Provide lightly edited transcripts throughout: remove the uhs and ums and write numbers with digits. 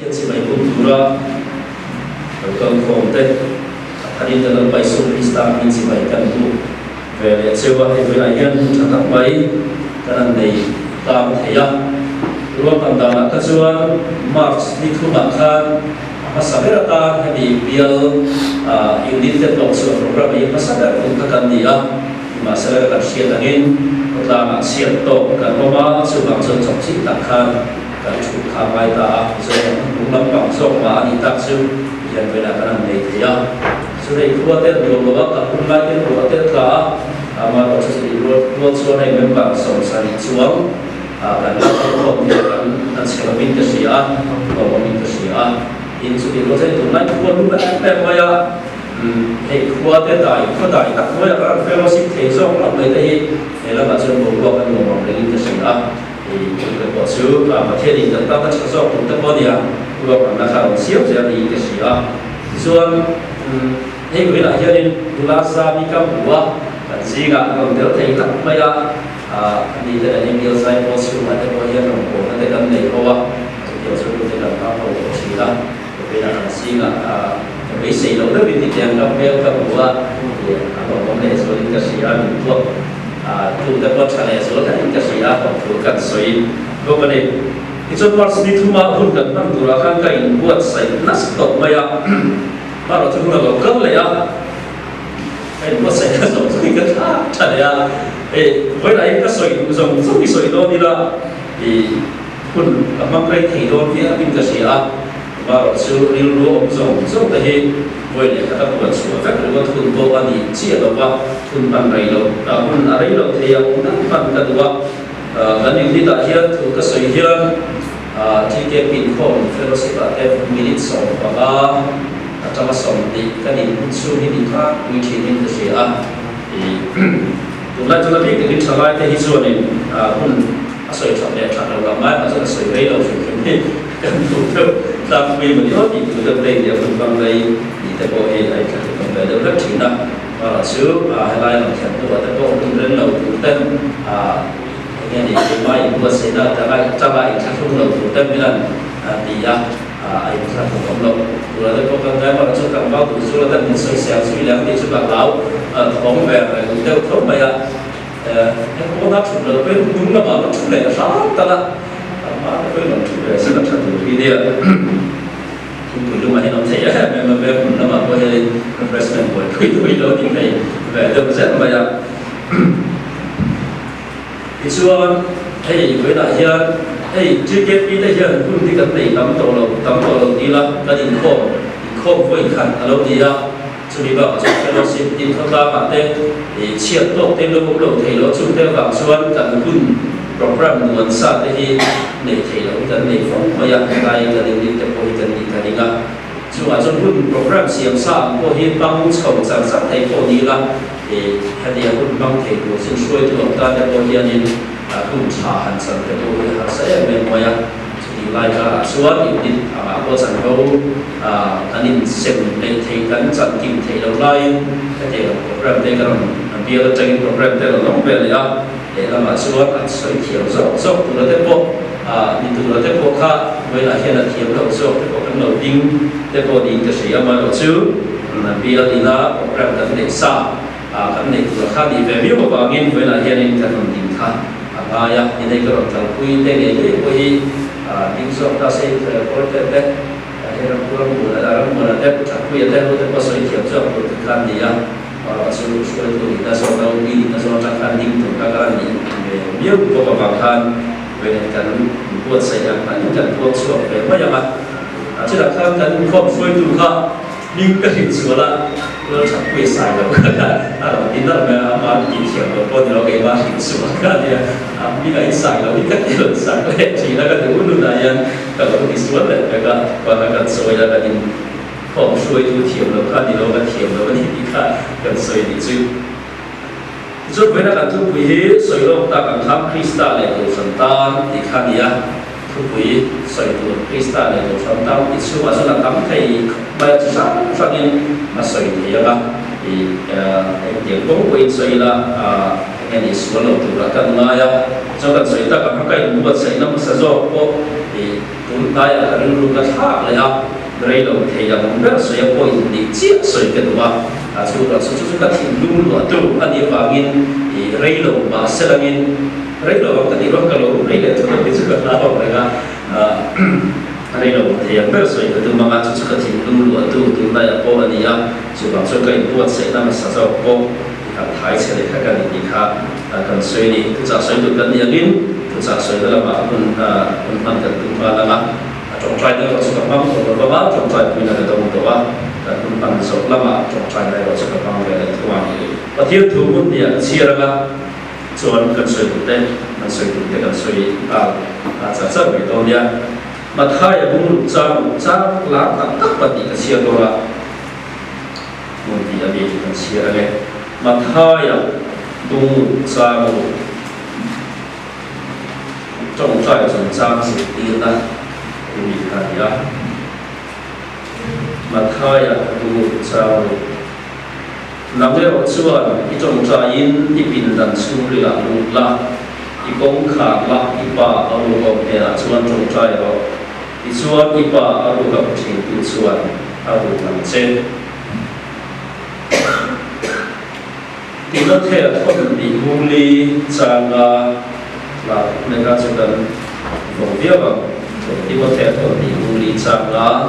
hiện chỉ mấy cũng đủ ra rồi còn không thế anh đi từ lần bay xuống Pakistan mình chỉ mấy cần đủ về để chơi qua thì với lại hiện chẳng hạn mấy cái này tam thấy à rồi còn đó là cái chuyện Mars đi thu mặc khan masalah kan hadi biar unit terpaksa program ini masalah untuk kan dia masalah kan siat angin utama siat to kan mama subang cocok sih takkan kan cukup kamai ta so ulang pangsok ma ani taksu yang beda kan dia sudah kuatir dua bawa kan ulai kuatir ka ama proses di luar suara yang memang sosari cuang kan kalau dia kan sekarang minta sia kalau minta sia in sudah itu saya tunai kuat dulu tapi maya kuat tak tak maya kan fellowship teso kalau boleh lah macam bawa kan ngomong dengan kita kita bosu macam ini tentang macam so untuk dia gua pernah kalau siap jadi kita soal boleh lah jadi tulasa mikam buah dan jika kalau dia tak maya di dalam email saya bosu ada boleh nombor nanti kan dia bawa dia suruh dia apa boleh sila bây giờ là xin là mấy sĩ lâu đó bên tiền trong cái buổi thì còn vấn đề số những cái sĩ là mình thuộc chúng ta có trả lời số các những cái sĩ là còn thuộc cần suy có vấn đề thì cho Mars đi thu mà hôn cần năm tuổi là khang cảnh buat sai nát tột mày à mà rồi chúng ta có cất lại à cái buat sai cái giống như cái trả lời à với lại cái suy giống cái suy đó đi là thì hôn mang cái thì đó phía bên cái sĩ à và sự lưu lúa giống giống thế hệ với lại các quân số các quân thun bộ anh chia đầu vào thun ban này đâu thun ở đây đâu thì cũng đang ban cái đầu gần như đi tại hiện thu cái sợi hiện chỉ cái pin khôn fellowship ở đây minute sống và trong cái sống thì cái điểm số thì đi khác quy trình như thế à thì tụi lại chúng ta biết cái trở lại thì số này thun sợi chọn để chọn đầu làm mai mà cái sợi đây đâu thì cần thủ đặc biệt mình nói thì từ đây để mình bằng đây thì tại bộ hệ này các công nghệ đều rất chính năng và là số hay là làm thành tựu tại bộ cũng rất lâu thủ tên nghe thì cái mai vừa xảy ra tại lại các công lâu thủ tên là thì anh sẽ không công lâu rồi tại bộ công nghệ mà số càng bao thủ số là tên soi sẹo suy lắng thì số càng lão bóng về rồi cũng đều thấu mày em có đáp chụp được với đúng là bảo nó chụp này là sao ta là mà với nó chụp về sẽ làm sao được video chúng tôi mà hiện thấy mà về nó mà có thể refreshment của tôi đó thì này về được rất là nhiều thì xưa hay với đại gia hay chưa kết với đại gia cũng thì cái này tấm tổ đầu đi là cái đình khom với khăn ở đâu đi à chúng tôi bảo chúng tôi xin tin thông báo bản tên thì chia tổ tên lúc đầu thầy đó chúng tôi vào xuân cần kun program nguồn sa thì để thầy đó cần để phong bây giờ cái cần đi tập hội cần đi cái gì chúng ta trong kun program siam sa có hiện bang chồng sang sắc thầy có đi là thì hay là kun bang thầy của xin xuôi từ ông ta để có hiện nên kun trả hành sang cái đó thì sẽ bên ngoài thì lại cả xuân thì đi có sản đâu anh em xem để thầy cần chọn kim thầy đầu lại cái program đây cái bây giờ trên program đây là nó về lại để làm mà số anh soi thiểu rõ từ đó tới bộ đi từ đó tới bộ khác với lại hiện là thiểu đầu số bộ cái đầu tiên tới bộ đi cái gì mà đầu chứ bây giờ đi là program cần để xa cái này từ khác đi về biết một vài nghìn với lại hiện nên cần tìm khác ya ini đây cái đầu quy tên này cái quy những số ta sẽ có cái đấy hay là cũng là đấy chắc quy đấy có thể có soi thiểu rõ của thực hành đi solusi itu kita soal ini kita soal cakanding tu kakaran ini dia bukan bangkan benar buat saya kan buat suap banyak lah jadi kan kau suai tu kan nhưng cái hình số là nó chẳng quay sai đâu cả tin là mà kỹ thuật của con nó cái mà hình số cái này như cái sai là cái điều sai đấy chỉ là cái điều luôn là anh cái hình số là cái còn là cái số là cái không suy tu thiểu là cái gì đó cái thiểu là cái gì cả cái suy thì chứ rồi với nó cái thứ quý suy lo ta cái tham Krista này của chúng ta thì cái gì à thứ quý suy tu Krista này của chúng ta thì suy mà suy là tâm thầy bây giờ sáng sáng in mà suy thì là thì tiếng công quý suy là cái này suy lo tu là cái này à cho cái suy ta cái cái buat suy nó sẽ do tụi ta là rừng rừng cái thác này rồi đầu thì là một rất sôi bôi đi chiết sôi cái đó chú là chú cái thìn lung lụa trụ anh đi vào nghìn rồi đầu mà sẽ là nghìn rồi đầu cái gì đó cái lỗ rồi là chú cái chú cái nào vậy rồi đầu thì rất sôi cái tụi mà chú cái thìn lung lụa trụ tụi ta là bôi anh đi chú bảo chú cái bôi sẽ nằm sát sau bôi cái thái sẽ để cái gì khác cần sôi đi cứ giả sôi tụi cần những nghìn cứ giả sôi đó là mà mình cần tụi mà là trong trai này là sự cam mong của bà trong trai mình là đồng tổ ba cũng bằng số lama trong trai này là sự cam mong về thứ hai và thiếu thu vốn thì chia ra cho anh cần soi thực tế cần soi giả về đâu nha mà thay cũng cha lá các vấn đề chia đâu là một thì là bị chia ra này mà thay cũng cha trong trai trong cha sự tiền đó India, Mathaya tu sao, nằm ở chuan, trong trái đi bình đẳng suy là lục la, đi công khạc la, đi ba ở lục ông hè chuan trong trái đó, đi chuan đi ba ở lục ông trình tu chuan, ở lục nằm trên, đi nó theo con đi hung ly sang là người ta chỉ cần phổ biến vào thì có thể có thể dùng lý trang là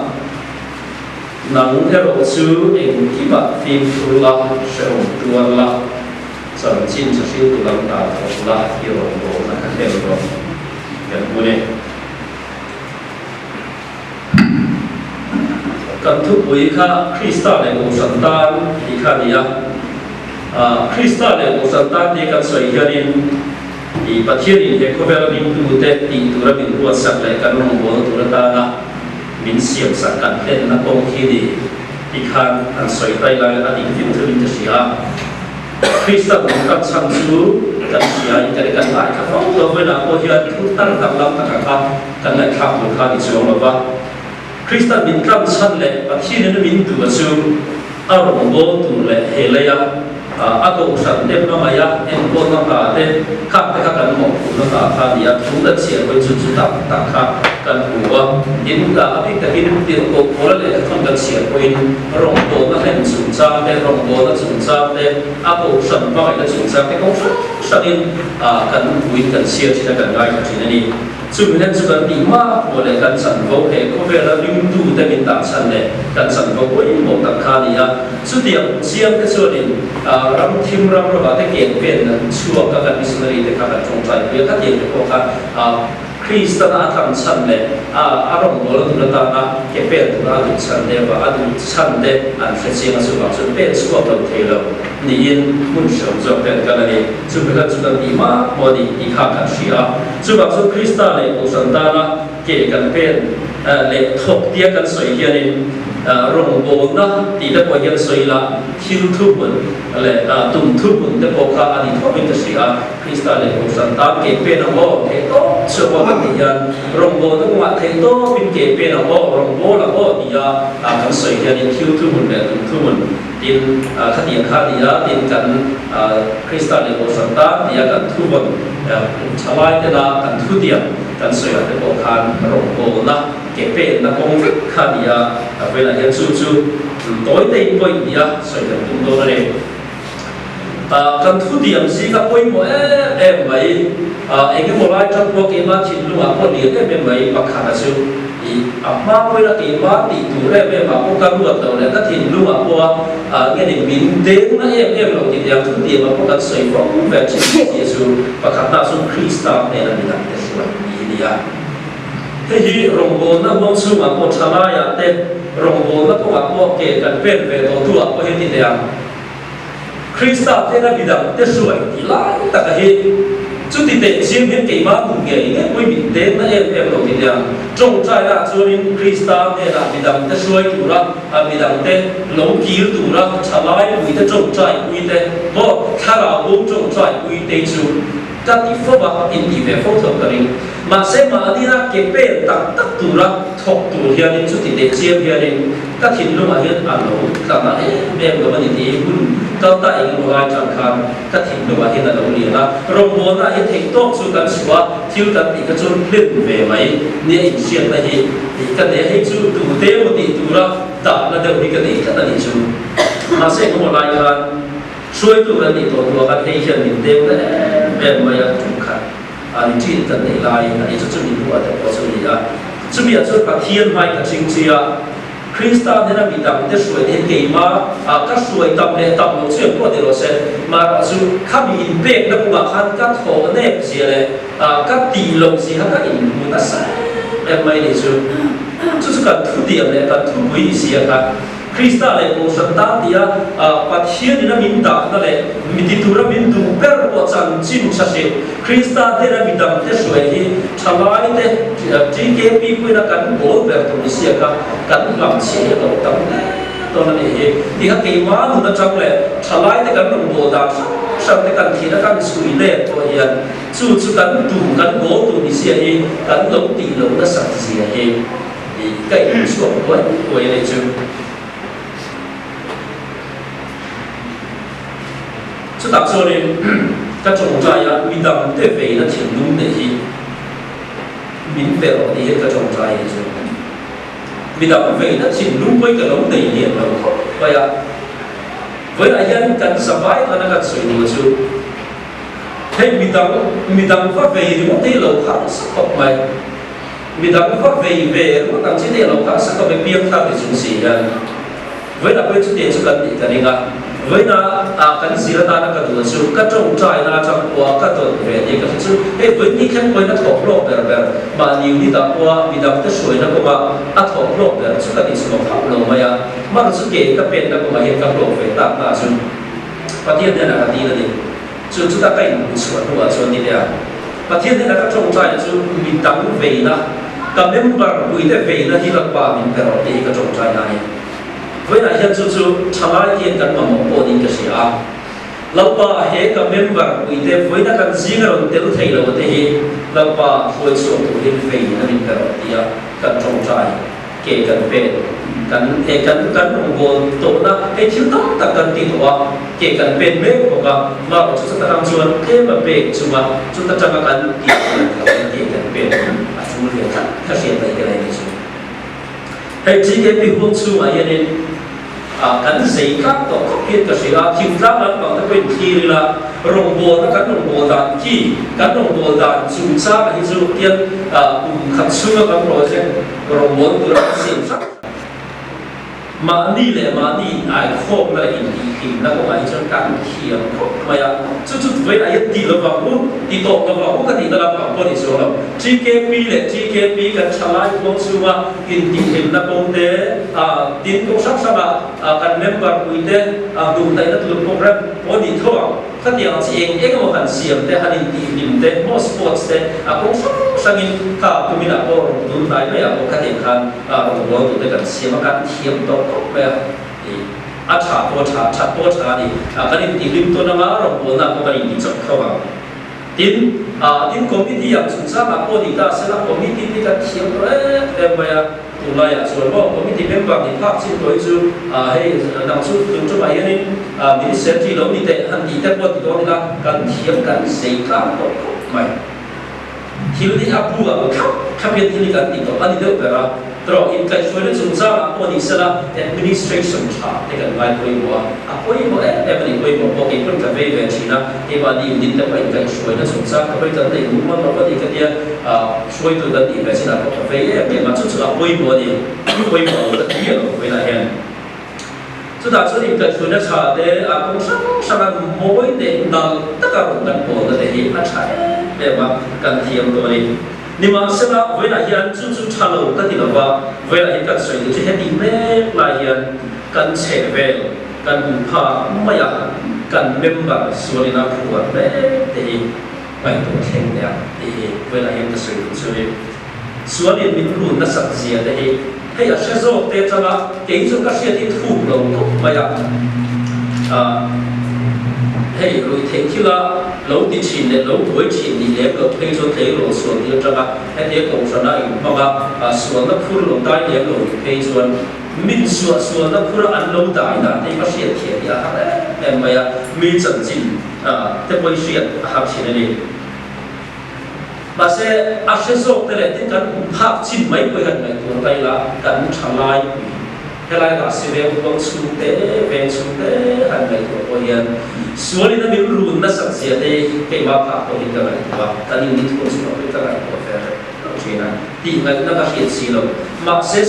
nắng theo độ sư em khi bạn phim tu la sẽ ổn tuan la sản chín cho siêu tu làm ta tu la hiểu bộ là các theo độ cái môn này cần thúc với khá Krista này của sản tan thì khá gì Krista này của sản tan thì cần soi gia đình thì bắt hiện thì có vẻ là mình tu tế thì tu ra mình buat sắc lại cái nông bộ tu ra ta na mình siêng sắc cẩn thận na công khi thì khan anh soi tay lại anh đi phim thứ mình chỉ Krista cũng cần sang chú cần chỉ cái cần lại các phong đối với là cô hiện cũng tăng tập lắm tất cả cần lại khám một khai thì xuống rồi Krista mình cần sang lại bắt hiện nó mình tu chú ở nông bộ tu lại hệ lại aku sản đêm nó mày em cô nó cả thế khác cái các cần một nó cả pha gì chúng ta chia với chúng ta tạo khác cần của những cả cái cái tiền của cô là không cần chia với rong bộ nó thành chúng ta cái rong bộ nó chúng ta cái aku sản bao cái chúng ta cái công suất sản in cần quý cần chia chỉ là cần ngay chỉ là đi chúng mình chỉ cần đi mà một là cần sản vô hệ có vẻ là linh tu tại mình tạo sản này cần sản vô với một tập khác đi số tiền riêng cái số tiền ram thim ram rồi cái kiện viên chùa các cái missionary để các cái trong trái việc các tiền của các Kristen tham sản này rong bộ là ta na cái viên là được sản này và được sản này anh phải xem là số bao số viên số bao nhiêu rồi nên muốn sử dụng cái này chúng mình chỉ cần đi mà một đi khác cái gì số bao số Kristen này của sản ta na cái cần viên lệ thuộc địa cần soi hiện này rong bộ na thì đã có hiện soi là thiếu thu vốn lệ tung thu vốn để có cả anh thôi mình chỉ Krista lệ của sản ta cái bên nào thế đó số bao nhiêu thì rong bộ nó ngoại thế đó bên cái bên nào rong bộ là thì cần soi hiện này thiếu thu vốn lệ tung thu vốn tin khát điện khát đi tin cần Krista lệ của sản ta thì cần thu vốn chả lại thế là cần thu tiền cần soi để có cả rong bộ na cái bên là công việc khá đi với lại hiện su tối tây bôi đi soi được tung đô này cần thu điểm gì các bôi mỗi em vậy anh cái một vài trong cuộc cái mà chỉ lúc mà có điện cái bên vậy mà khá là siêu thì mà bôi là cái mà thì thủ đây bên mà có các luật đầu này các thì lúc mà có nghe định biến đến nó em lòng thì đem thu điểm mà có cần soi phóng về chỉ Giêsu và khả năng xuống Krista này là bị làm cái sự gì thế thì rong bộ nó mong su mà có chả lại thế rong bộ nó có có cái cần bên về đồ tua có hiện thì đấy Krista thế là bị đâm thế sủi thì lại tất cả hết chút thì để riêng những cái mà cũng nghe cái quý vị đến nó em đồ thì đấy trong trái là cho nên Krista thế là bị đâm thế sủi tụ ra bị đâm thế lỗ kia tụ ra chả lại quý thế trong trái quý thế có khá là bố trong trái quý thế chú các tỷ phô bạc in tỷ về phô thượng cái mà sẽ mà đi ra cái bể tắc tắc tủ ra thọc tủ hiện đến chút thì để chiêm hiện đến các thìn lúc mà hiện ăn lẩu làm lại em cái vấn đề cũng cao tại những loại chẳng hạn các thìn lúc mà hiện là lẩu liền là rồi muốn là hiện thành tốt số cần xóa thiếu cần thì cái chốn lên về máy nhẹ in xiên là thì cần để hay chú tủ tế một tỷ tủ ra tạo là đâu đi cái gì chắc là đi chú mà sẽ có một loại là xuôi tủ là đi tổ tổ cái hay hiện mình đều đấy em mà cũng khác anh chỉ cần để lại anh chỉ chuẩn bị mua được bao nhiêu vậy? Chuẩn bị cho các thiên mai các chính trị à, Christa thế là bị đâm tới suy đến kỳ mà các suy đâm này đâm một chuyện có thể là sẽ mà dù các bị bệnh nó cũng là khăn các thổ nếp gì này các tỷ lệ gì các in muốn ta sai em mấy này chứ cần thu điểm này cần thu quý gì cả Christa này cũng sẵn ta thì phát hiện ra mình đã nó này mình đi tu ra mình tu per của chân chim sa sẽ Christa thế là mình đâm thế suy thì tham lai thế chỉ cái bị quên là cần bổ về tu sĩ cả cần làm gì ở tâm đó là này thì các cái mà nó trong này tham lai thế cần bổ đạo sau thế cần thì nó cần suy lệ thôi hiện chú cần tu cần bổ tu sĩ thì cần lồng tỷ lồng nó sẵn gì thì cái số của này chứ chúng ta cho nên các trồng trái à mình đâm để về là thiện đúng để gì mình về ở đi hết các trồng trái rồi mình đâm về là thiện đúng với cái lống đầy liền rồi vậy à với lại dân cần survive là nó cần sửa nhiều chứ thế mình đâm phát về thì muốn thấy lâu khá sức học mày mình đâm phát về muốn đâm chỉ để lâu khá sức học mày biếng khác để chúng xỉ với là với chút tiền cho cần để cái này cả với na kan sira ta na ka tu chu ka trong trai na chang kwa ka to ve ni ka chu e với ni khem koi na thok lo ber ma ni ni ta kwa mi da ta soi na ko ma a thok lo ber chu ka ni chu thok lo ma ya ma chu ke ka pen na ko ma he ka lo ve ta na chu pathian na ka ti na ni chu ta kai ni chu wa chu ni ya pathian na ka trong trai chu mi tang ve na ka member ui te ve na hi la pa min ka ro ti ka trong trai na với lại hiện chú tham lai hiện cần mà một bộ đình cái gì à lâu ba hệ các member ủy tế với các cần gì cái rồi thầy lâu thế lâu ba hồi số tụ liên về là mình cái rồi thì cần trồng trái kể cần về cần đồng bộ tổ na cái thiếu tâm ta cần tiền hoa kể cần về mấy của cả mà chúng ta làm chuan thế mà về chúng ta chẳng cần tiền cần về chúng ta phải thật hiện tại cái này chứ hay chỉ cái việc hôn su mà hiện kan sei các tổ chức hiện cái gì là thiên gia là bằng cái gì là rồng bồ nó kan rồng bồ đàn chi kan rồng bồ đàn chúng sa là hình dung tiền khẩn xưa các project rồng bồ từ đó xem sắc mà đi lệ mà đi ai khóc là in nó có ai cho càng thiệt mà ya chút với ai đi là vào hút đi tổ là vào hút cái gì đó là vào cái gì rồi GKP cái trả lại công sự mà in tiền là công tế tiền công sắc sao mà cái member quy tế dùng tay nó từ program có đi thôi cái điều chỉ anh một phần xiêm tế hay đi tế most sports tế công sắc sang in cả tụi mình là có dùng tay nó có cái điểm khác rồi tụi mình cần xiêm cái thiệp đó bây giờ chặt bố chả đi cái này thì lim tôi nó rồi bố nào có cái gì chọn không à tin committee yang susah mà bố thì ta sẽ là committee thì cái thiệp rồi em bây giờ tụi này rồi bố committee member thì phát triển đối chú hay nằm chú dùng cho bài này mình sẽ chỉ lấy đi để hành gì thế bố thì đó là cần thiệp cần giấy khác của mày thì đi áp dụng vào các bên thì cần đi đó anh đi đâu vậy rồi in cái số lượng chúng ta là có đi sẽ là administration chart để cần vài quỹ mua quỹ mua em đi quỹ mua có cái phần cái về chỉ là thì mà đi đến tập in cái số lượng chúng ta có phải cần để đúng không nó có đi cái số lượng cần đi về chỉ là có cái về để mà chúng ta quỹ mua thì quỹ mua rất nhiều với lại hiện chúng ta sẽ in cái số lượng chart để cũng sang là mỗi để nâng tất cả các cần bộ để hiện nó chạy để mà cần thêm rồi nhưng mà sẽ là với lại hiện chú trả lời các thì là với lại hiện cần sử dụng hết đi mấy lại hiện cần chế về cần phá mấy cần member số lượng phù hợp đấy thì phải tổ chức đấy thì với lại hiện sử dụng số lượng mình luôn là sẵn sàng đấy hay là sẽ giúp để cho nó cái chỗ các sự thì thu được mấy hey rồi thế khi là lâu đi chín để lâu tuổi chín đi để có thấy cho thấy rồi xuống đi cho các hay để cũng cho nó mà xuống nó phun lồng tai để rồi thấy cho mình xuống nó phun ăn lâu tai là thì có sẽ thiệt ya em bây giờ mình chân chính thế bây giờ học xin này mà sẽ số thế này thì cần học chín mấy cái gần này của đây là cần trả lại cái này là sự việc của chúng về hành này của hiện số này nó bị run nó sẵn sàng để cái mà học của hiện tại và ta nên đi thuốc số cái cái của phải chuyện này thì ngày nó có hiện gì rồi mà sẽ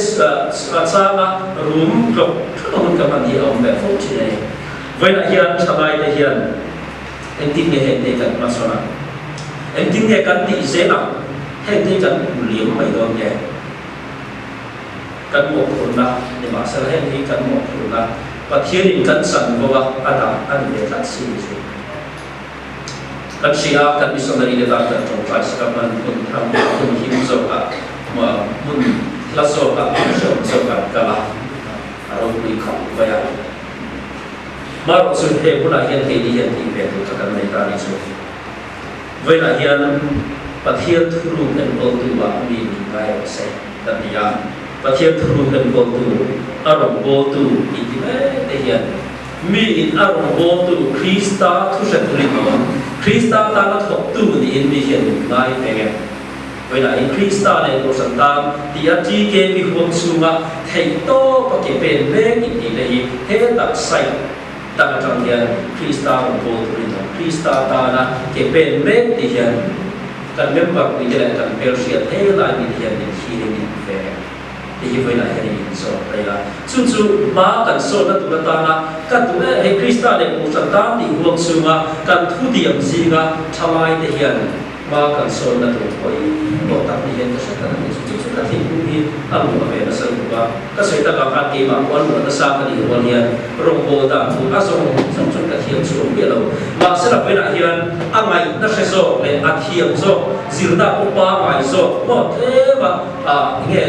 sao mà run rồi không có vấn đề ông về phúc chuyện này với lại hiện trả lại thì hiện em tin nghe hiện để cần mà sao em tin nghe cần thì dễ lắm hiện để cần liếm mấy đó nghe cần một phần là để mà sẽ hiện thì cần một phần là và thiên đình cần sẵn vào anh để phát sinh cần xia cần missionary để ta cần trong trái sẽ cần muốn tham muốn hiểu rõ mà muốn là rõ cả là rồi đi học vậy mà rồi sự hệ của là hiện thì đi hiện thì về thì các này ta đi xuống vậy là hiện và thiên thu luôn đến vô tư và mình phải sẽ đặt ra và thiên thu luôn đến vô tư arong vô tư để hiện mi in arong vô tư Krista thu sẽ tu luyện Krista ta là thuộc tu thì in mi hiện ngay về vậy là in Krista này của sản tam thì ở chỉ cái mi huống sunga thầy to và cái bên bên thì đây hết đặc sai ta trong hiện Krista arong vô tu luyện Krista ta là cái bên bên thì hiện cần member của cái này cần Persia thế lại thì hiện thì khi đi về thì vậy là hiện so đây là chú mà cần so là tụi ta là cần tụi này Krista này một sản tam thì huống sunga cần thu điểm gì nga tham ai thì hiện mà cần so là tụi tôi bộ tập thì hiện sẽ cần chú là thì cũng đi ăn uống về nó sẽ cũng các sự ta làm ăn thì mà quan nó sang cái gì quan hiện rong bộ ta tụi áp dụng trong cái hiện số biết đâu mà sẽ là vậy là hiện ăn ngày nó sẽ so để ăn hiện so dìu ta cũng ba ngày so một thế mà nghe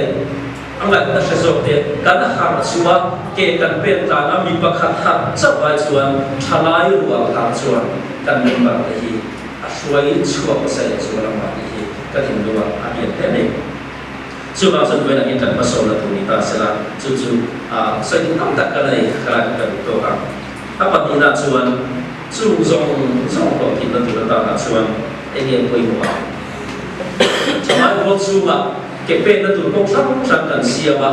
ang lahat na siya sorte kana har suwa ke kan pen ta na mi pakhat hat chawai chuan thalai ruwa ha chuan kan member hi aswai chuwa sai chuan ma hi ka hin ruwa a hian te ne chu ma san ve na in kan pasol na tu ni ta sela chu sai tam tak ka nei kala ka to ha apa ni na chuan chu zong ko tin na tu ta na chuan engem koi mo chamai wo chu ma cái bên nó tụi công sản cần xia mà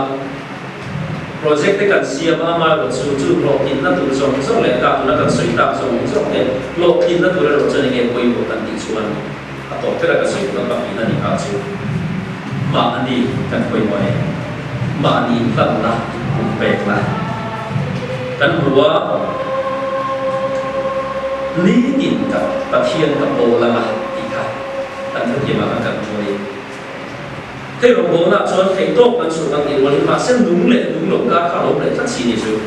project cái cần xia mà rồi chú lộ tin nó tụi giống lẽ cả nó cần suy tạo giống cái lộ tin nó tụi nó cho nên cái quay bộ cần đi xuống tổ cái là cái suy nó bằng nó đi cao chú mà anh đi cần quay ngoài mà anh đi lần là về là cần rùa lý tin cả và thiên cả bộ là mà đi cả cần thực hiện mà cần rồi thế rồi bố nào cho thấy tốt cần số bằng tiền mà sẽ đúng lộng cả khảo lộng lệ phát sinh như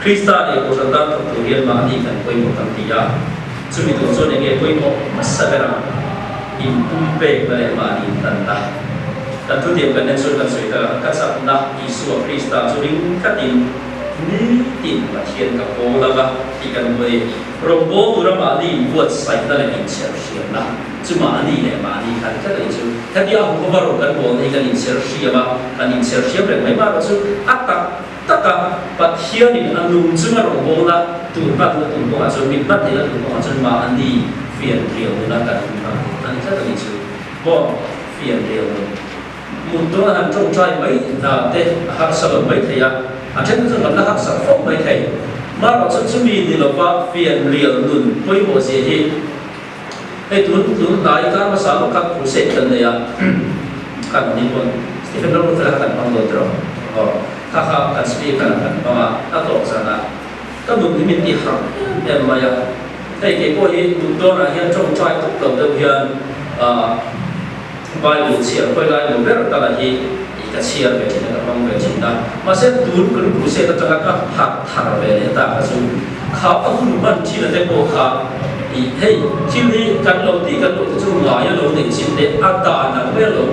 Krista này của chúng ta thuộc tổ hiền mà đi cần quay một thằng thì à chúng mình tưởng cho nên cái quay một mà sẽ ra in về về mà đi tận ta dan tu dia kena suruh kita kasat nak isu Krista suring katin ni tin pasien ka pola ba ikan boleh rombo urama li buat site na lagi sia na cuma ni ne ma ni kan ka itu tapi aku baru kan boleh ni kan sia ba kan sia ber mai ba tu atak taka pathian ni anu cuma rombo la tu pat tu tu aso mit pat ni la tu aso ma ani fian riau na kan kan ka itu bo fian riau mộtตัวanh trong trai mấy để học sở mấy thầy trên cái là học sở phong mấy thầy mà nó sẽ chuẩn bị thì là qua phiền liền luôn với một gì thì cái tuấn đại các mà sáng các phụ sẽ cần này các đi con Stephen Rowe phải là cần bằng đồ rồi các cần speak cần mà các tổ sản là các vùng thì mình đi học em mà cái cô ấy mộtตัวlà hiện trong trai tất cả đều hiện bài luận chia quay lại một rất là gì cái chia về trên cái bằng về trên đó mà sẽ tuôn cái lúc sẽ tất cả các hạt thả về để ta cái số khảo các lúc mình chỉ là cái bộ khảo thì hey chỉ đi căn lâu thì chung nói lâu thì chỉ để an toàn là bây lâu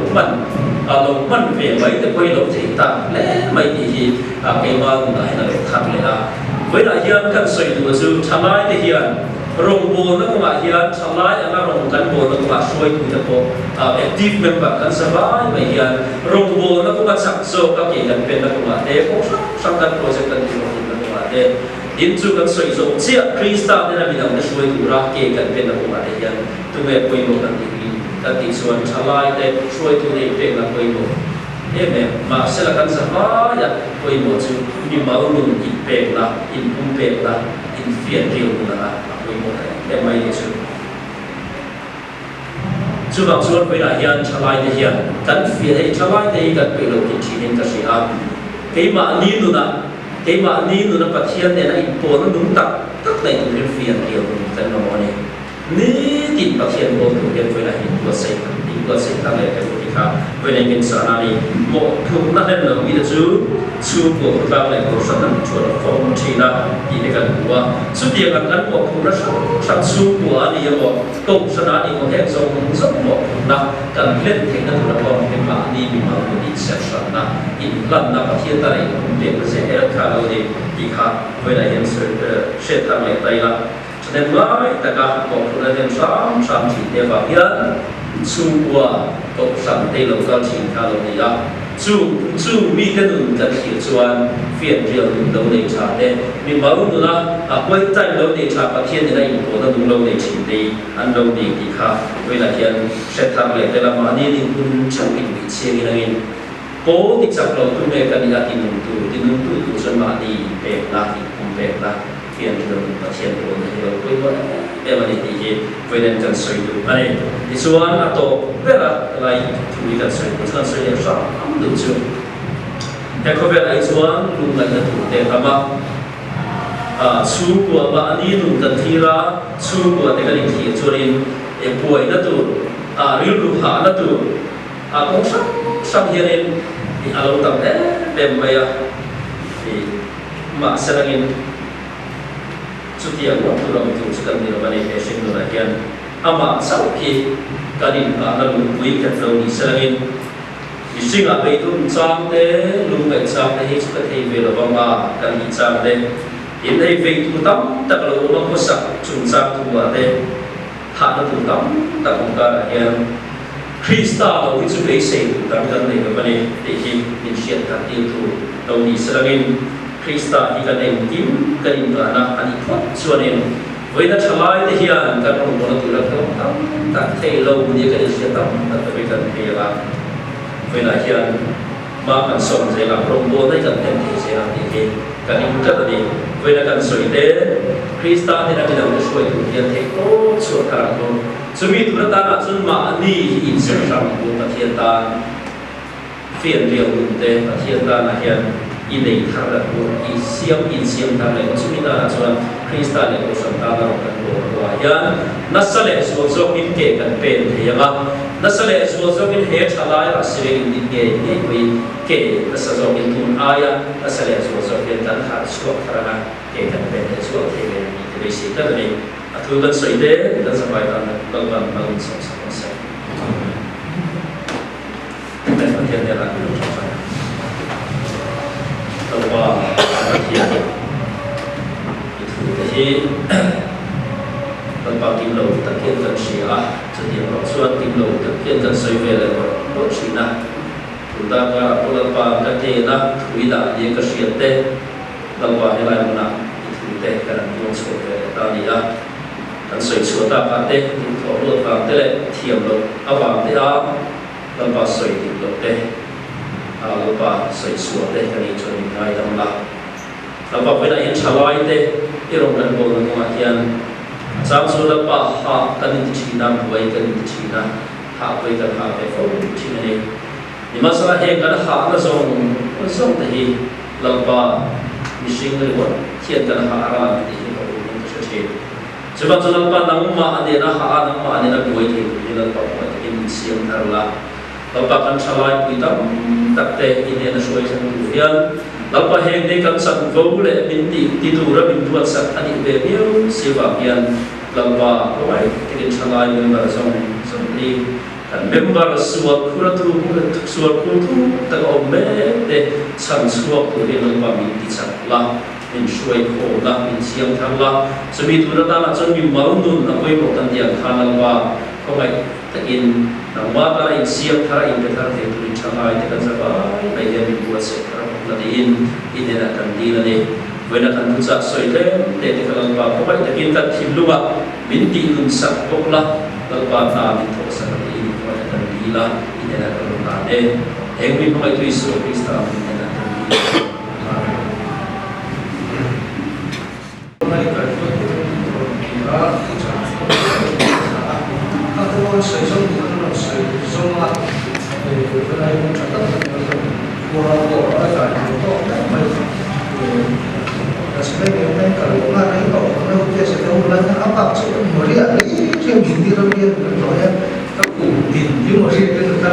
mình về mấy cái quay lâu thì ta lẽ mấy thì cái mà này là thật là với lại hiện căn sợi của sự tham ai thì hiện rong bol na kuma hian thalai anga rong kan bol na kuma soi tu ta ko active member kan sabai mai hian rong bol na kuma chak so ka ke kan pen na kuma te ko sang kan project kan ti na kuma te in chu kan soi so chia krista ne na binang na soi tu ra ke kan pen na kuma te hian tu me poi mo kan ti suan thalai te soi tu nei pe na poi mo mà sẽ là căn sản hóa ya quay một chữ đi máu luôn in bể là in cung bể là in phiền điều là quay một cái máy để chữ chú bằng chuột với đại hiền trả lại để hiền căn phiền hay trả lại để căn bị lộ kinh chỉ nên cái gì à cái mà ni nó bắt hiền để là in bộ nó đúng tắc này cũngเป็นphiền điều căn nó này ni tin bắt hiền bộ cũngเป็นvới đại hiền của xây tăng này cái với này mình sợ này một thuộc năng là vì chú của ta này có sản phẩm chuột phong chỉ là gì để cần của số tiền cần một thuộc nó sản chú của anh ấy một công sản này có thể dùng rất một là cần lên thành năng là còn cái mà đi bị mà đi sản xuất là in lần là phát hiện tại để có thể hết cả rồi thì khác với này hiện sự sẽ tăng lại đây là cho nên nói tất cả một thuộc là hiện sản chỉ để vào hiện chú của cộng sản tây lâu cao trình cao lâu này đó chú mi cái đường cần hiểu chuan phiền riêng lâu này trả đây mình bảo nữa quay tay lâu này trả phát hiện này của nó đúng lâu này chỉ đi ăn lâu này thì khác với là hiện sẽ tham lại đây là mà nên cũng chẳng bị chia như này cố thì chắc lâu tu này cần đi tìm nung tu dân mà đi về là thì cũng về là phiền riêng phát hiện của này lâu quay qua em mà đi với nên cần soi được này thì số anh tổ về là lại tụi cần soi để sao không được chưa thế có vẻ là số anh luôn là cái thủ để tham chú của bạn đi luôn cần thi ra chú của cái định thi cho nên em buổi nó tụ riu riu hạ nó tụ cũng sắp hiện lên thì alo tập đấy đem bây thì mà sẽ là cái chút tiền của tôi làm chủ sự cần điều này để sinh được lại kiện, ama sau khi gia đình là luôn quý cái đầu đi sang thì sinh ở đây luôn trang thế luôn phải trang thế hết sức thì về là vòng cần đi trang đây hiện đây về tu tâm tất cả là có sắc chúng trang tu ở đây hạ nó tu tâm tất cả là hiện Krista là cái sự lấy xây tu tâm cần này cái này để khi mình hiện thật tiêu tu đầu đi sang Krista thì cái này tím cái này là anh thoát cho nên với nó trở lại thì hiện cái trong một tuổi là không tâm ta thấy lâu như cái sự tâm ta phải cần phải là với lại hiện mà cần sống sẽ làm rong bồ đấy cần thêm thì sẽ làm thì cái này cũng rất là đi với lại cần soi tế Krista thì là cái đầu soi tu hiện thấy tốt suốt cả luôn cho vì tụi ta là chân mà đi in sự rằng của ta hiện ta phiền điều tế ta hiện ta là hiện in đây thằng là của in xiêm thằng này cũng chúng ta là cho Krista này cũng sống ta là một của hiện nó sẽ lệ số do in kể cần bền thì mà nó sẽ lệ số do in hết trả lại là sẽ in đi kể như vậy kể nó sẽ do in tuôn ai nó sẽ lệ số do in tận hạt số thằng này kể cần bền thì số thì về sự cái này thứ cần soi tế cần sẽ phải làm bằng sống sẽ nên phát hiện ra là cái lúc sống qua hiện thì bằng kim lầu thực hiện cần sửa cho điểm học xuân kim lầu thực hiện cần xây về là một chỉ na chúng ta là có lần qua cái thế na thủy đã đi cái sửa tê lần qua hay là một nào thủy tê cái này cũng sửa về ta đi à cần xây sửa ta phát tê thì thổ luật vàng tê lệ thiểm lầu áo vàng tê áo lần qua xây thiểm lầu tê lúc bà xây sửa đây cái này cho mình ngay trong là lúc bà với lại hiện trả lại đây cái rồng đàn bồ là ngoại hiện sáng số lúc bà hạ cái này chỉ nam với cái này chỉ nam hạ với cái hạ cái phổ chỉ này nhưng mà sau này cái hạ nó giống thì lúc bà mình sinh người vẫn hiện cái hạ ra thì nó cũng sẽ chết chứ bằng lúc bà nắng mà anh nó hạ nắng mà anh nó đuổi thì lúc bà phải cái mình siêng thằng là Bapa kan salai kita tak teh ini na suai sendirian. Bapa heng de kan san vou le binti tidura bintuat sat ani bebeu sivapian lamba kawai kirin salai member song ni kan member suat kuratu suat kutu tak ombe de san suat kurin lamba binti sat la min shuai kho la min siam thang la sumi tu da la chon mi marum nun na koi ko tan dia khanal wa ko ngai ta in na wa ta in siam thara in ka thar the tu changa ai ta ka ai dia min buat se thara la in na kan di la ne wena kan tu sa soi le te te kalang ba ko ngai ta in ta thim lu ba min ti nun sak ko la ta ba ta min tho sa ni ko ta kan di la na kan na ne eng mi ko ngai tu isu krista min na kan di水中的那种水中啊，本来我觉得我在做那么但是那个那个我那个那个就是我那个阿爸是我这里这民地那边好像他古地因为是那个他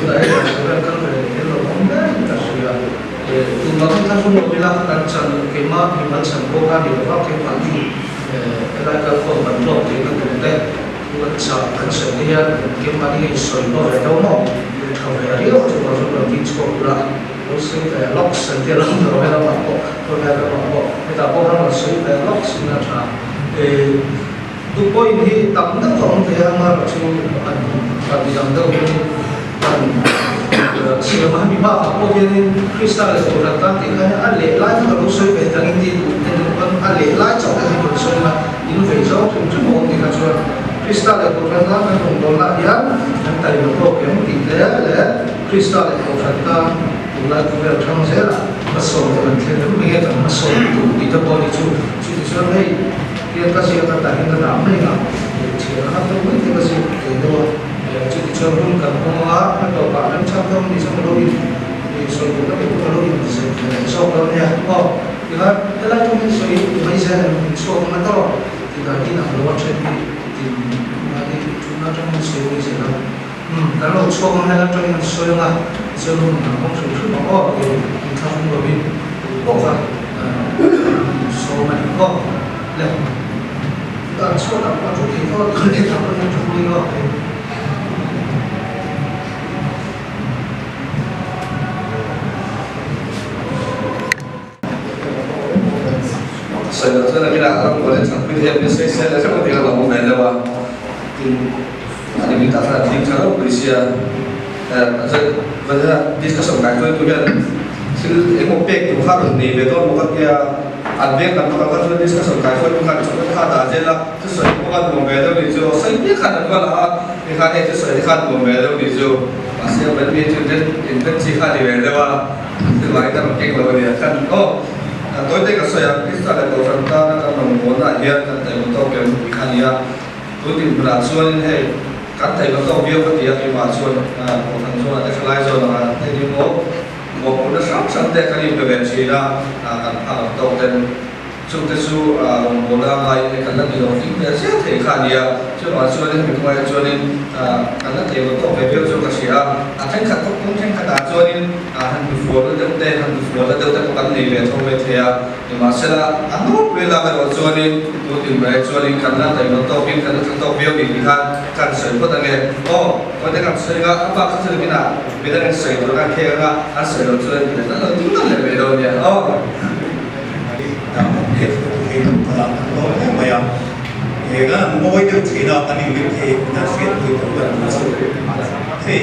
来是那个那个我们那是啊tu bang ta su mo bila kan chan ke ma ni man chan ko ka ni ba ke pa ni la ka ko ban lo ke ka tu leมันชอบกันเสียเนี่ยเกี่ยวกับที่ส่วนตัวเราเนาะทำอะไรก็จะมาส่วนที่ชอบละเราซื้อแต่ล็อกสิ่งที่เราไม่ได้มาบอกตัวเราไม่ได้บอกแต่ถ้าพวกเราซื้อแต่ล็อกสิ่งนั้นนะทุกคนที่ตั้งแต่ก่อนที่มาเราซื้ออันที่ตั้งแต่วันนี้อันเชื่อมันมีบ้างพวกนี้คริสตัลเลยตัวต่างๆที่เขาอันเล็กไล่ก็เราซื้อเป็นตั้งที่อันเล็กไล่จบได้ที่เราซื้อมาอินเวสต์ถึงชั่วโมงที่เราซื้อKristal yang berkata dengan dolar yang tadi betul yang tidak ada kristal yang berkata dolar juga transfer masuk dengan kita mengenai masuk itu boleh itu hey kita kasih kata kita nama ni kan kita nak tu kita kasih itu jadi cermin kan semua atau bahkan cabang di sana di seluruh itu kalau di sana soalnya kita dalam tu mesti macam soal macam kita ini nak buat cermin chúng trong một số gì đó, đó là số con hay là trong một số là số luôn là con số thứ bao thì mình tham gia vào bên bộ phận số này có là số nào có chủ thể có thể tham gia trong bên đó Saya rasa nak kira orang boleh sampai dia saya rasa mesti kalau mau main lewat ada minta saya di kalau polisi ada discussion kan tu kan sih emo pek tu harus ni betul bukan dia advent kan kalau kan discussion kan tu kan cuma ada aja lah terus bukan mau betul ni jo saya ni kan ada lah ni kan itu saya kan mau betul ni jo masih ada betul intensi kan di betul selain kan mungkin kalau dia kan tôi thấy cái sợi Krista là cầu thần ta nó làm muốn là hiện tại tại một tàu biển bị khăn nhá tôi tìm ra xuân hay cắt tại một tàu biển có tiền thì mà xuân cầu thần xuân là cái lai rồi là cái gì một cũng nó sắp sẵn để cái gì về về gì ra cần hàng tàu tên chúng ta su muốn là mai cần là điều gì để sẽ thấy khăn nhá chứ mà xuân thì mình không ai xuân nên cần là tiền một tàu về biển cho cái gì thanh khát cũng thanh khát đã xuân nên han du fuor da de han du fuor da de ko kan ni le thong le thea ni ma sela anu vela ka ro choni tu tin bai choni kan na dai no to pin kan to bio ni ni kan sai ko ta nge ko de kan sai ga apa ka sai bina be da sai ro ka ke ga a sai ro choni ni na tu na le be ro ni ta he he ta lo ne ma ya e ga moi de china ta ni le ke na fit tu ko ba na so hey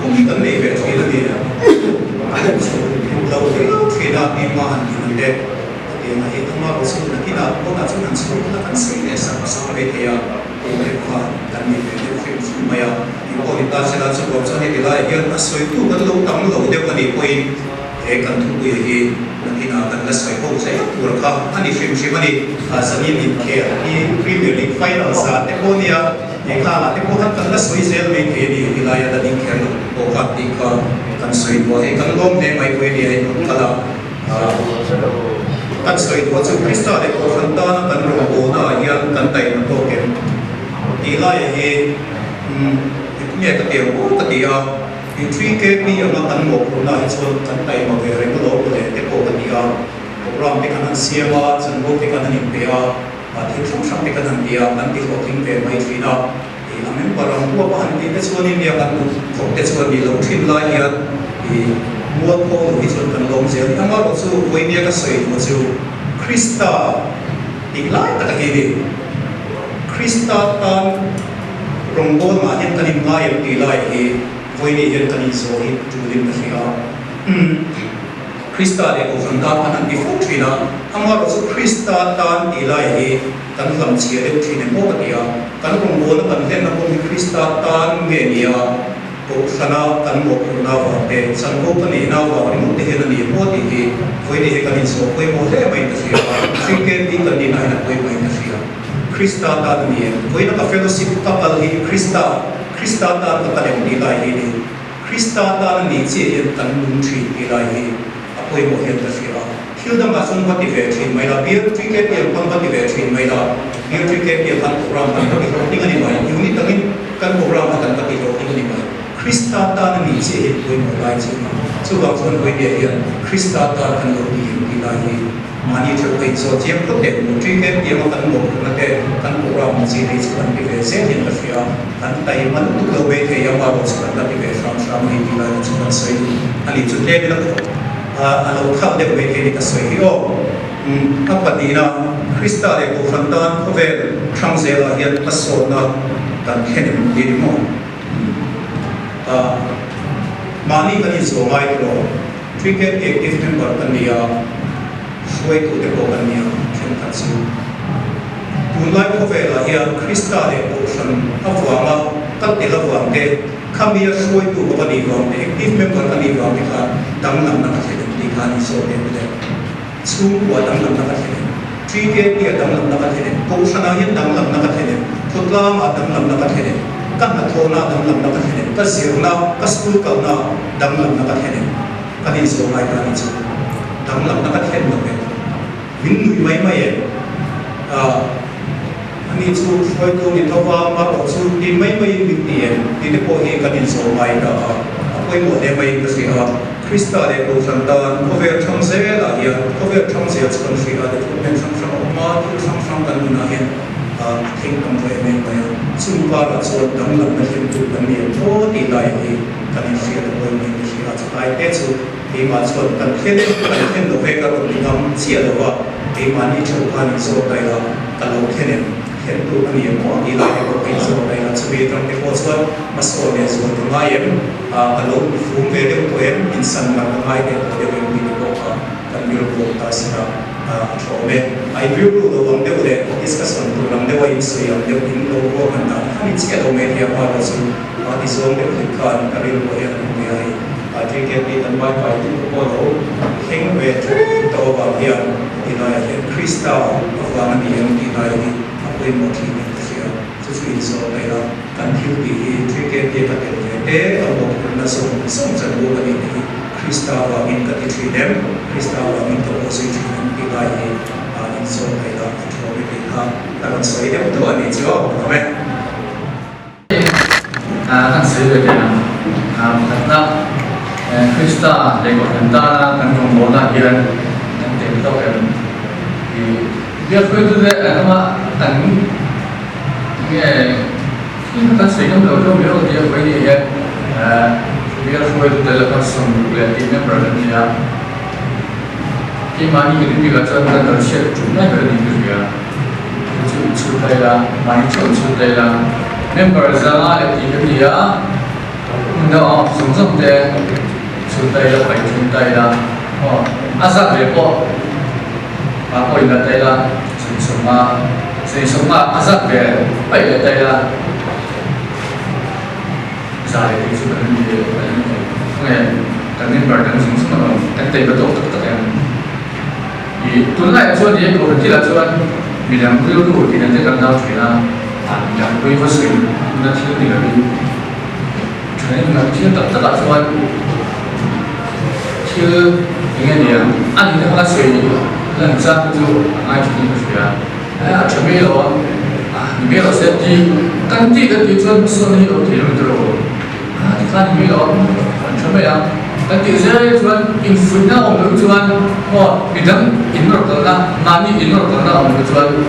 cũng như vấn đề về thuế là gì đầu tiên thuế là đi mà hành vấn đề thì mà hệ thống nó số là khi nào có là số hàng số nó cần xử lý sản phẩm về thì cũng phải qua cần nhiều về phim mà thì có hiện tại sẽ là sự gồm cho hệ thì lại hiện là soi tu vẫn lâu đóng lâu đều cần đi quay để cần thu quỹ thì khi nào cần là soi hậu sẽ tu được không anh đi phim phim anh đi sản phẩm đi kia đi Premier League final sa Eponia yang kalah ni bukan kerana soi sel main ini wilayah dan ingkar bukan tika kan soi dua kan lom ni mai kue dia kalau kan soi dua tu Krista ni bukan tanah kan robo na yang kan tay na token wilayah ini punya ketia in 3K ni yang kan mo na itu kan tay mau beri kalau boleh tepo ketia program ni kan siapa semua ni kan impia thì không xong thì cái thằng kia bạn đi học kinh về mấy thứ đó thì làm những bảo rằng mua bán thì cái số này bạn không cái số này lồng thêm lại hiện thì mua cô thì số cần lồng gì nhưng mà chu voinia ka soi tu chu Krista iklai ta ke ni Krista tan rongbol ma hian kanin ngai ti lai hi voini hian kanin so hi tu lim na sia Krista de ko fanta kan di fu thina amar chu Krista tan ti lai hi kan lam chia de thine mo ka dia kan rongbol kan hen na ko Krista tan nge nia ko sana kan mo ko na wa te san ko kan ni na wa ni mo te hen ni mo ti hi voini he kanin so ko mo he mai ta sia sinken ti kan ni na na ko mai ta sia Krista tan ni ko ina ka fellowship couple hi Krista tan ka kan ni lai hi ni Krista tan ni che yen kan lung thi ti lai hi apoi mo hen ta sia Hilda ma sung pati ve thin mai la beer ticket ye pang pati ve thin mai la beer ticket ye kan program kan pati ro ni ngani mai unit tangin kan program kan pati ro ni ngani mai Krista tan ni che yen poi mo lai chi ma chu ba phone poi de hian Krista tan kan lo ni ti lai hi mani chu pei so jem pro te mo ticket ye ma kan mo na te kan program chi ri chu kan ti ve se yen ta sia kan tai man tu lo ve the ya ma ro chu kan ti ve sam ni ti lai chu kan sai ani chu le la alo khap de ve the ni ka sai hi o apati na Krista de ko fantan ko ve transela hian paso na kan khen ni mo mani kan is so mai ro cricket active member kan dia suai tu de ko kan dia chen kan su tunai ko ve la hian Krista de ko san awanga kat de la wang de khamia suai tu ko ni wang de active member kan ni wang ka dang nam na ka the kan so de de chu wa dang nam na ka the cricket dia dang nam na ka the ko sana hian dang nam na ka the thutla ma dang nam na ka the kan na thona dang lam na ka the ka sirna ka school ka na dang lam na ka the ka ni so mai ka ni chu dang lam na ka the no be min nui mai mai ani chu foi ko ni thawa ma ro chu ti mai mai ni ti ti de ko he ka ni so mai ka apoi mo de mai ka si ha Krista de ko santan ko ve thang se la ya ko ve thang se chu kan si ha de ko men sang sang ma tu sang sang kan na he thing kam ve me mai chung pa ra chu dang lam na hin tu kan ni tho ti lai hi kan ni si de ko ni si ha chu ai te chu ti ma chu kan khen lo ve ka ro ni ngam chi lo wa ti ma ni chu kan so dai la ka lo khen hiện tu anh em có đi lại có cái số này là sự việc trong cái cuộc sống mà số này số thứ hai em alo phun về được của em insan mà thứ hai để để em đi được có cần nhiều cuộc ta sẽ cho em ai biết được đồ bằng đều để discussion tu làm đều in sự em đều in đồ có mình nào anh chỉ cái đồ mấy thì qua là sự đi xuống đều được cần cái điều của em như vậy trên cái đi tận bài bài thì có đồ hình về đồ vào hiện thì nói là Krista và anh em thì nói với mộtทีมเสียสุดที่สุดเลยละการที่ดีที่เกิดที่ประเทศเอเอาบอกคนละส่งจะรู้กันดีคริสต์ว่ามินกับที่เดิมคริสต์ว่ามินกับโอซิที่ที่ได้อินโซเลยละที่เราไม่ได้ทำแต่เราสวยเดียวตัวนี้จ้ะถูกไหมทั้งสี่เลยนะนะคริสต์เด็กคนนั้นกันตรงโบราณที่นั่นเด็กต้องเป็นdia foi tu de ama tan nge ta sei não lo meu dia foi dia dia foi tu de la person que tem member dia que mani que dia ga chan ta share tu na ga dia dia chu dai la mani chu dai la member za la le dia no sung sung de chu dai la pai chu dai la asa le po ako ina tayo sa isuma asap ke ay ina tayo sa akin sa kanil ngayon kanil barang sumsuma kan tayo batok yan tunay so dia ko kila so bilang ko yung kinante kan daw sila bilang ko yung fasil na sila nilabi tunay na sila tatak so sila ingin dia ani na kasi lần sau tu ai chụp những cái chuẩn bị rồi chuẩn bị rồi sẽ đi căn ti cái tiêu chuẩn số này ở thì rồi thì căn chuẩn bị rồi chuẩn bị à căn ti sẽ chuẩn in phun nào ông được chuẩn bị đâm in rồi đó là mani in rồi đó là ông được chuẩn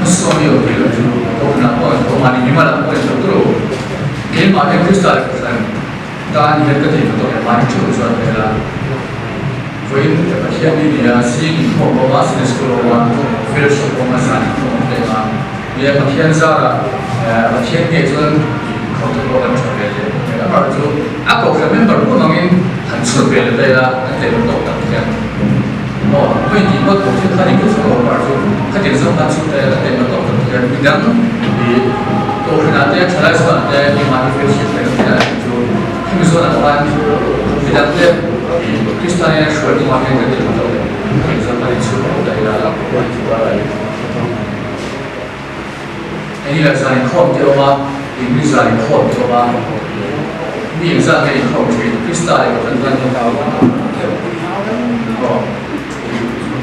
số này ở thì rồi ông nào ông mani như mà là ông được rồi cái mà cái crystal cái ta như cái gì mà tôi mani chụp chuẩn là với hiện đi thì xin một bộ bác sĩ school mà fellowship mà sản phẩm để mà bây giờ hiện ra là hiện địa phương không được có trở về thì các bạn chú áp dụng cái member của nó nên很特别的đây là để nó懂得这样为你们tổ chức khai những cái bạn chú khai triển xong bạn chú đây là để nó懂得这样bình đẳng thì tôi khi nào để trở lại sự để đi mà fellowship này thì là chú khi mình nói là bạn bình đẳng để thì Kristallnya sudah dimakai dari itu, zaman itu dari dalam ini là giải khom tiêu ba, ini giải khom tiêu ba, ini giải cái khom thì Kristall có phần quan trọng cao lắm.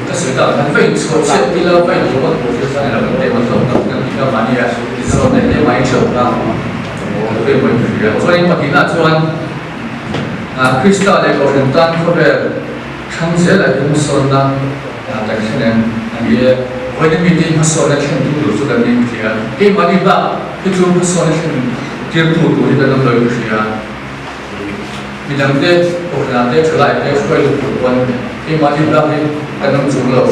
Cái sự tạo thành vậy số chuyện đi lâu vậy chúng ta cũng sẽ là vấn đề mà tổng thống cái cái mà như là sau này để máy trưởng ra, về mình thì cho nên mà khi nào cho anh Kristall này có phần tan có vẻ chẳng dễ là cũng son đó, tại thế nên vì với những cái gì mà son là chẳng đủ cho cái gì thì cái mà đi vào cái chỗ mà son là chẳng kiếm đủ đủ thì cái năng lượng thì mình đang để có phần để trở lại để quay lại cuộc quân cái mà đi vào cái năng lượng lâu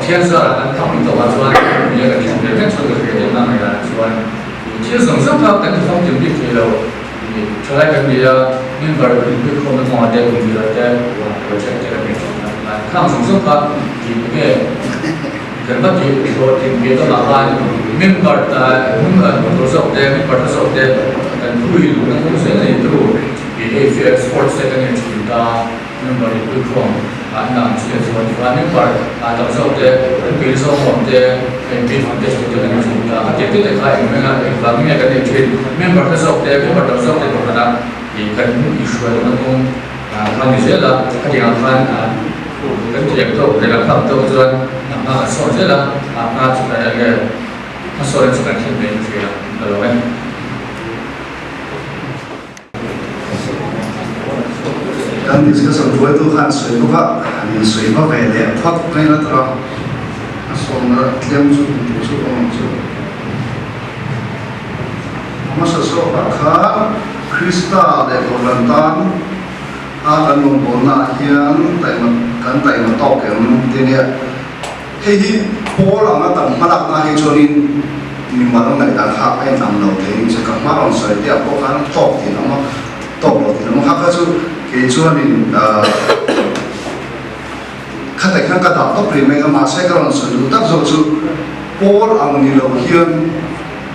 thiên gia là anh không mình tổ chức anh bây giờ cái chuyện đấy cho được cái năng này là cho anh其实总是靠跟方准备去了。trở lại cái việc member cái không có ngoài đây cũng như là cái project cái việc là không sống sót cả thì cái cần bắt buộc cho tìm kiếm đó là hai member là những người tổ chức đây member tổ chức đây cần quy định nó cũng sẽ là itu thì AFL Sports cái này chúng ta member cái không anh làm chuyện gì mà member tổ chức đây cái số một đây cái phần đây chúng ta chúng ta cái tiếp theo là mình là những cái này chuyện member tổ chức đây member tổ chức đây của nó thì cần issue nó cũng làm như thế là cái gì làm phải cái chuyện đó để làm sao cho cho mà sau thế là chúng ta cái sau đó chúng ta thiên về chuyện đó rồi kan discussion với tu khan sui tu ha ani sui ba về để thoát cái nó ra xong rồi tiêm chút chút ông chút mà sao số ba khá Kristall để có lần tan kan mong muốn là hiện tại mà tao kiếm thế này thì Paul là nó tầm mà đặt na hay cho nên mình mà nó này đặt khác anh nằm đầu thì sẽ gặp mà ông soi tiếp có khả năng tao thì nó tao thì nó khác cái chút cái cho nên khá tại khá cả đạo tóc thì mình mà sẽ có lần soi được tác dụng chút Paul ông như đầu hiện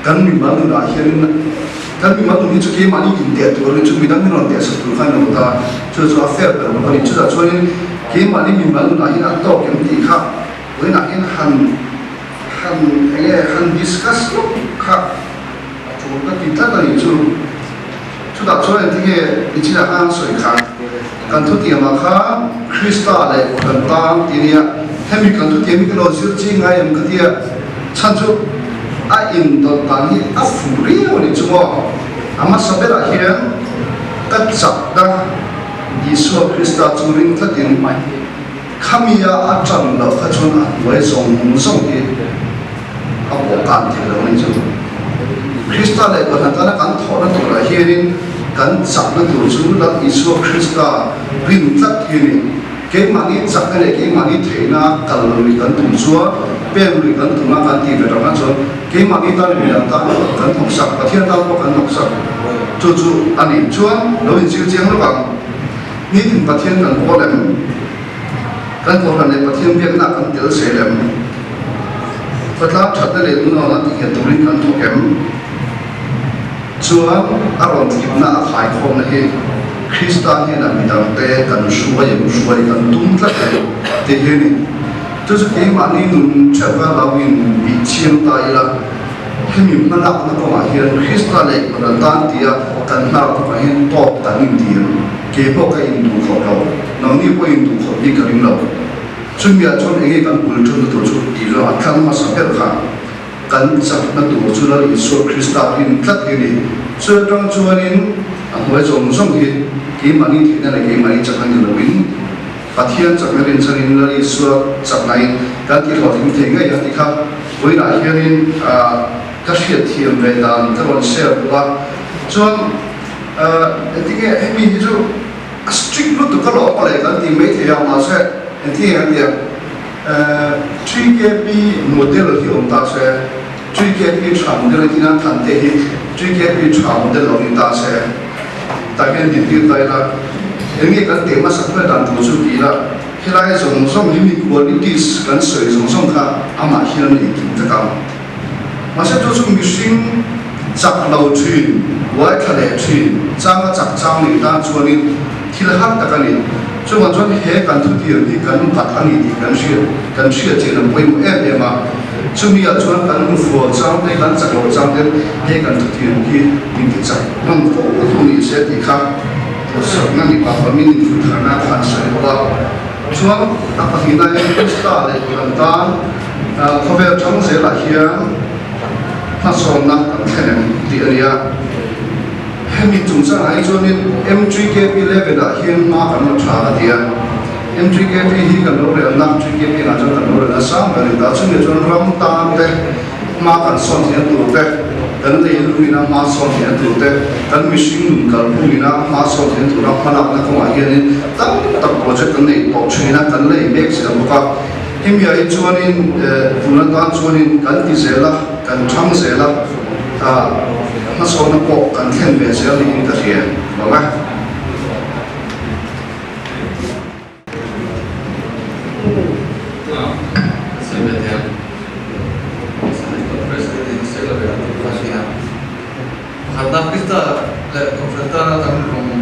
kan mình mà nó đã hiện kan mình mà tụi mình cái mà đi nhìn đẹp thì rồi chúng mình đang nói đẹp sự phải nó ta cho affair rồi mà đi cho nên cái mà đi mình mà nó đã hiện ăn tao cái gì khác với lại cái han discuss lúc khác chúng ta tìm thấy là những chúng ta cho nên thì cái chỉ là ăn sôi khác cần thu tiền mà khác Kristall này cần tăng thì này thêm mình cần thu tiền mình cái đồ sưu chi ngay em cái gì chăn chú in đồ tăng thì phù rio này chúng mà sao bây giờ hiện cái chặt đó Yesus Kristus chúng mình thật tiền kami ya acan lo kacun wei song ki apo kan ti lo ni chu Kristall le kan ta kan thor na tu la hirin kan chak na tu chu la Yesu Krista rin tat hi ni ke mani chak na le ke mani theina kal lo ni kan tu chu pen ni kan tu na kan ti ve ra chu ke mani ta ni la ta kan thong sak pathian ta ko kan thong sak chu chu ani chuan lo in chiu chiang lo bang ni tin pathian kan ko lem kan ko han le pathian biak na kan tel se lem fatla that le nu na ti ke turin kan to kem chuan aron ti na khai khom na he Kristall he na mi dang te kan shuai kan tum tla te he ni tu su ke ma ni nun chawa lawin bi chiang ta ila he mi na na ko ma he Kristall le kan tan ti a kan na ko he to ta ni ti ke po ka in du kho lo no ni po in du kho ni ka ring lo chun ya chon enge kan ul thun tu chu ti lo athang ma sa per kha kan chak na tu chu la Yesu Kristall in tlat hi ni chu tang chuan in a hoi chom song hi ki mani thina le ki mani chak han lo win pathian chak na rin chang in la Yesu chak nai kan ti lo thing thing ngai ti kha voi na hian in ka hriat thiam ve dan ka ron share ba chuan etige hemi hi chu strict lúc tụi các lỗ có lẽ cái tìm mấy thì mà sẽ thì anh em truy kế bị model thì ông ta sẽ truy kế bị chọn model thì năng thành thế truy kế bị chọn model ông ta sẽ tại cái điểm tiêu tại là những cái điểm mà sắp tới đàn tổ chức kỳ là khi lại dùng dùng những qualities cái sử dụng dùng khác ama khi nó định tất cả mà sẽ cho chúng mình chặt đầu truyền quay thật đẹp truyền trang cái chặt trang này ta cho nên thì là hát tất cả này cho nên cho hết cần thu tiền thì cần phát hành thì cần share chỉ là quay một em mà chúng mình ở chỗ cần phù trang đây cần chặt đầu trang đây hết cần thu tiền thì mình tự chặt nhưng phụ thu mình sẽ thì khác rồi năng lực và mình phụ khả năng phản xạ và cho các bạn hiện nay Krista này cần ta có vẻ trong sẽ là hiện phát sóng năng cần thể hiện đi ở đây mình chúng ta hãy cho nên M3KP11 là hiện mà cần một trả cái tiền M3KP hi cần đâu để năm 3KP là cho cần đâu để sáng và người ta chúng mình cho ram tam thế mà cần son tiền tụ thế cần lấy lui na mà son tiền tụ thế cần machine cần lui na mà son tiền tụ ram mà là không ai hiện tập project cần này bộ chuyên na cần lấy make sẽ một cái hiện giờ cho nên tụ nó ta cho nên cần đi sẽ là cần chăm sẽ là nó số nó bộ cần thêm về sẽ linh thực hiện đúng không? Karena kita konflikta kan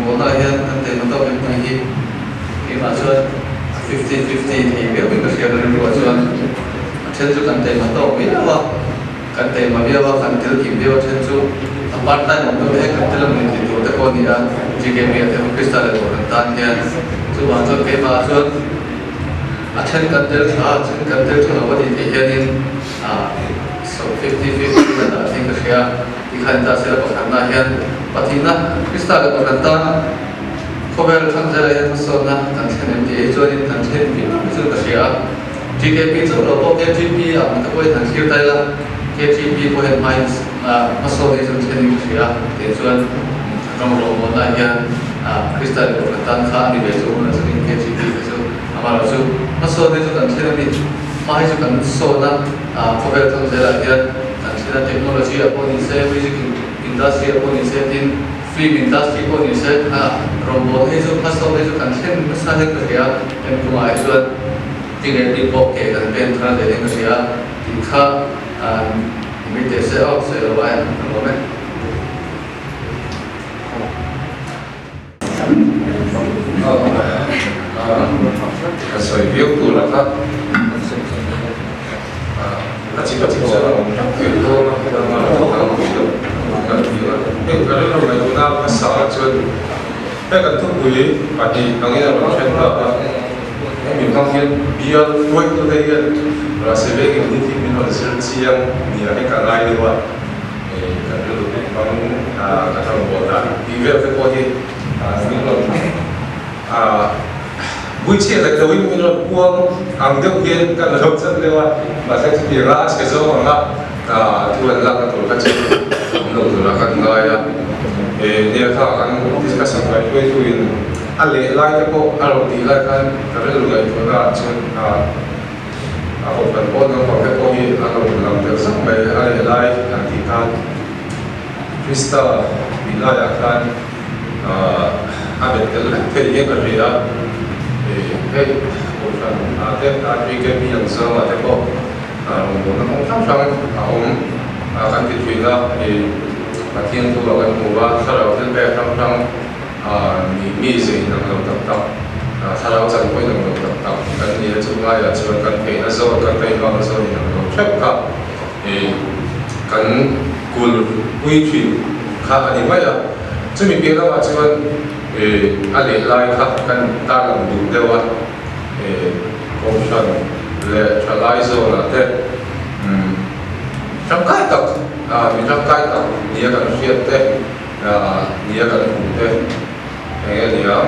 bola yang nanti mentok yang tinggi, ini maksud 50-50 thì nếu mình có thể làm được maksud trên chỗ kan tây mentok biết apa kan tây mà biết apa kan tiêu kim biết trên chỗ part time mentok hay kan tiêu mình thì tôi thấy con đi ra chỉ cái việc thì kita là một tan hiện chỗ maksud cái maksud trên kan tiêu cho nó thì hiện nên so 50-50 là thì cái ikan ta sila pagkana yan pati na Krista ka pagkanta cover sang sila yan so na tansin MTA so din tansin so ka siya GKP so lo po KGP ang ta ko yan tansin tayo KGP ko yan minus maso din so tansin siya tension trong lo mo na yan Krista ka pagkanta ka ni beso na sa KGP so amara so maso din so tansin ni mai so kan so na cover sang sila yan teknologi apa ni saya music industry apa ni saya tin film industry apa ni saya robot itu pasal itu kan saya misalnya kerja yang cuma itu tinggal di pop ke kan pen kan dari kerja kita ini saya saya luar kan Saya biar tu lah kan. Cita-cita itu kalauเราดูหน้าภาษาจนให้กันทุกวีปฏิบัติเราเช่นว่าให้มีทั้งที่บิยอนด้วยตัวเองเราเสพกินที่มีความสุขเสียงมีอะไรกันไล่ด้วยกันดูบางการทำบทอ่ะอีเวนต์ก็ที่มีเราbuổi chiều là tối mình là buông hàng tiêu kiên cần là hấp dẫn đấy mà sẽ chỉ là cái số mà tuần là cái tổ các chị đầu là các người nếu thà các discussion cái với anh lệ lại cái bộ anh đầu tiên lại cái lúc này chúng ta trên một phần bốn nó có cái câu gì anh đầu làm được rất mấy anh lệ lại anh thì can Krista bị lại anh anh biết cái thể hiện cái gì đó cái bộ phận tiếp cái cái hiện giờ là cái bộ nó không sắp sang ông các cái chuyện đó thì thiên thu là cái mùa sau đó thiên về trong mi gì năng lượng tập tập sau đó dần quay năng lượng tập tập cái gì chúng ta là chúng cần phải nó rồi cần phải nó rồi thì năng lượng chắc cả thì cần cuốn quy trình khác là như vậy là chúng mình biết là chúng anh để lại khác cần ta làm đúng điều đó function le trializer là thế trong cái tập mình trong cái tập nhiều cần xuyên thế nhiều cần phụ thế cái gì đó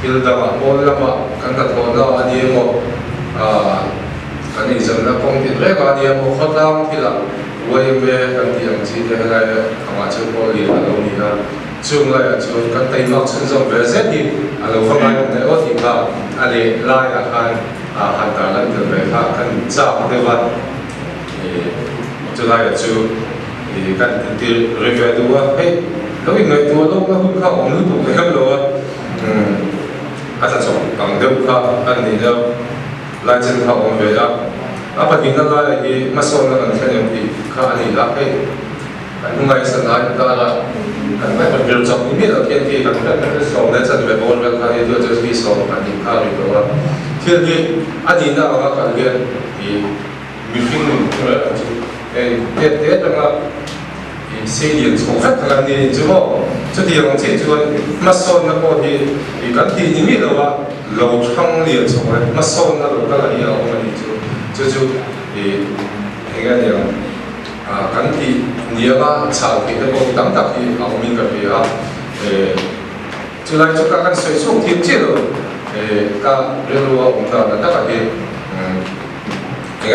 thì là mà bốn là mà cần đặt bốn là anh em một cái gì là công việc đấy anh em một khó làm thì là quay về cần tiền gì thế này không ai chưa có gì là đâu đi ra chung lại chung các tay mọc chân rộng về rất thì lâu không ai cũng có thì vào anh ấy lại anh hàn ta lần từ về khác cần chào để vào cho lại chú thì cần thì review đua hey lúc người đua lúc nó không không nước tụ cái đâu anh ta chọn bằng đâu khác anh đi đâu lại chân học về đó apa kita lagi masuk dalam yang di kali lagi mengenai senai antara bergerak ini lah kita kan soalnya saya berbual kali itu jadi soal kali kali itu jadi adina orang kali di meeting dia dengan senior soalnya kalau ni cuma jadi yang cuma masuk nak di ganti ini lah老创立出来，masuk那个kalau dia orang itu 就应该讲近期你啊長期喺個等特嘅後面嘅嘢啊，就嚟就講緊水速天節咯，加你路啊唔得，得嘅應該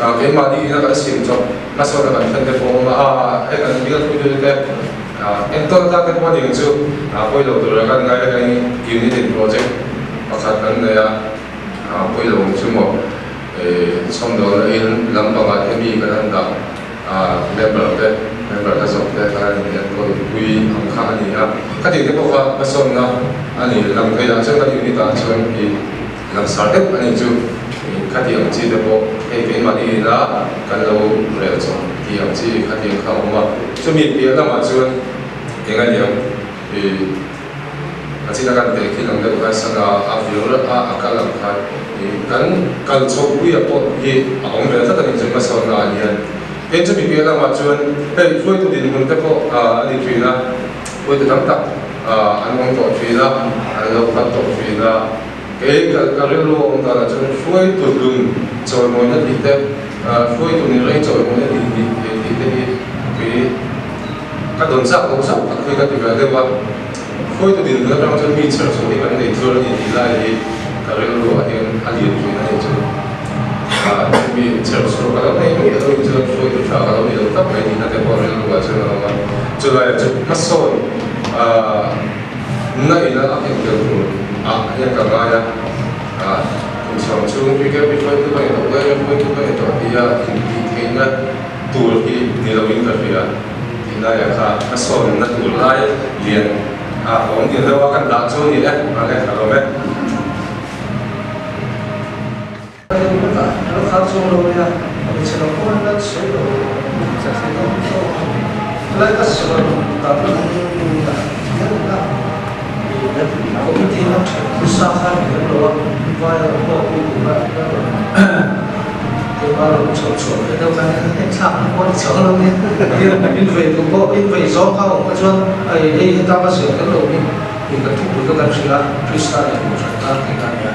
講起碼你那個先做，那時候那個分嘅方嘛喺個呢個區域嘅en toda la temporada yang itu apa itu terlalu kan unit project maksudnya ya apa itu semua somdo in lambang kami kan anda member kasok kan ko bui angka ni ya kadi ke ko masuk na ani lam kai da chang unit ta chang i lam startup ani ju kadi ang chi de ko ke mali na kan lo re cho ti ang chi kadi ang ka ma chumi pi na ma chu dengan yang aci nak kan kita nak buat sana avior akal kan kalau cakap apa orang biasa tak ni masuk na ni kan cumi pi na ma chu fluid tu di mun te ko di tu na fluid tam tak anong to tu na anong kat to tu na kalau orang tak macam fluid tu dun so mo na di te fluid tu ni lain so mo na di kadon sa ko sa aku kat juga ada buat fluid tu di dun na macam meter so di kan itu ni lagi kalau ada ahli tu na itu meter so kalau ni itu fluid tu kalau ni tak ni nanti boleh lu baca nama jadi masuk na ina akhir tu yang kagaya so juga fluid tu kan itu dia ini tool ini nilawin kerja naya ka masuk na tulay lian orang dia tahu akan langsung ni mana kalau kalau langsung lo ya kalau pun nak selo saya tahu lagi selo tapi komite nak usaha kalau bayar kalau cocok itu kan tak mau dicoba ni, invest tu kok invest so kau macam kita masih kalau ni kita tu kan sudah kristal yang macam tak tinggal ya.